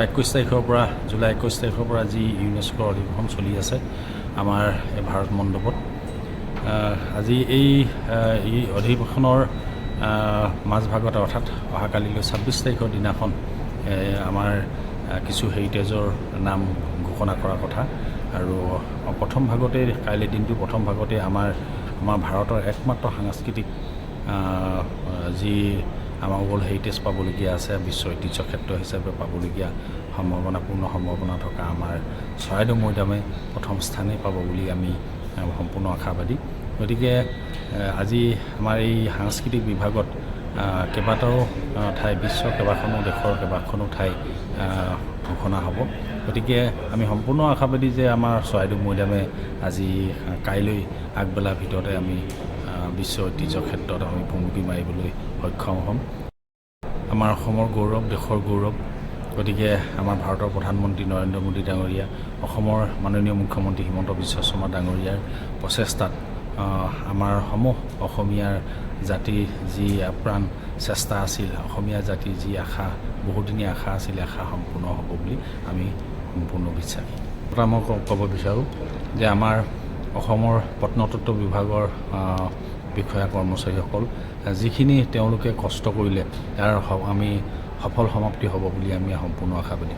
21 তাৰিখৰ পৰা জুলাই 21 তাৰিখৰ পৰা যি ইউনেস্কোৰ অধিৱেশন চলি আছে আমাৰ এই ভাৰত মণ্ডপত আজি এই অধিৱেশনৰ মাজভাগত অৰ্থাৎ অহাকালিলৈ 26 তাৰিখৰ দিনাখন আমাৰ কিছু হেৰিটেজৰ নাম ঘোষণা কৰাৰ কথা আৰু প্ৰথম ভাগতে কাইলৈ দিনটো প্ৰথম ভাগতে আমাৰ ভাৰতৰ একমাত্ৰ সাংস্কৃতিক যি আমাৰ ৱৰ্ল্ড হেৰিটেজ পাবলগীয়া আছে বিশ্ব ঐতিহ্য ক্ষেত্ৰ হিচাপে পাবলগীয়া সম্ভাৱনাপূৰ্ণ সম্ভাৱনা থকা আমাৰ চৰাইদেউ মৈদামে প্ৰথম স্থানেই পাব বুলি আমি সম্পূৰ্ণ আশাবাদী। গতিকে আজি আমাৰ এই সাংস্কৃতিক বিভাগত কেইবাটাও ঠাই বিশ্বৰ কেইবাখনো দেশৰ কেইবাখনো ঠাই ঘোষণা হ'ব। গতিকে আমি সম্পূৰ্ণ আশাবাদী যে আমাৰ চৰাইদেউ মৈদামে আজি কাইলৈ আগবেলাৰ ভিতৰতে আমি বিশ্ব ঐতিহ্য ক্ষেত্ৰত আমি ভুমুকি মাৰিবলৈ সক্ষম হ'ম। আমাৰ অসমৰ গৌৰৱ, দেশৰ গৌৰৱ। গতিকে আমাৰ ভাৰতৰ প্ৰধানমন্ত্ৰী নৰেন্দ্ৰ মোদী ডাঙৰীয়া, অসমৰ মাননীয় মুখ্যমন্ত্ৰী হিমন্ত বিশ্ব শৰ্মা ডাঙৰীয়াৰ প্ৰচেষ্টাত আমাৰ সমূহ অসমীয়াৰ জাতিৰ যি আপ্ৰাণ চেষ্টা আছিল, অসমীয়া জাতিৰ যি আশা বহুদিনীয়া আশা আছিল, আশা সম্পূৰ্ণ হ'ব বুলি আমি সম্পূৰ্ণ বিশ্বাসী। মই ক'ব বিচাৰোঁ যে আমাৰ অসমৰ প্ৰত্নতত্ত্ব বিভাগৰ বিষয়া কৰ্মচাৰীসকল যিখিনি তেওঁলোকে কষ্ট কৰিলে তাৰ আমি সফল সমাপ্তি হ'ব বুলি আমি সম্পূৰ্ণ আশাবাদী।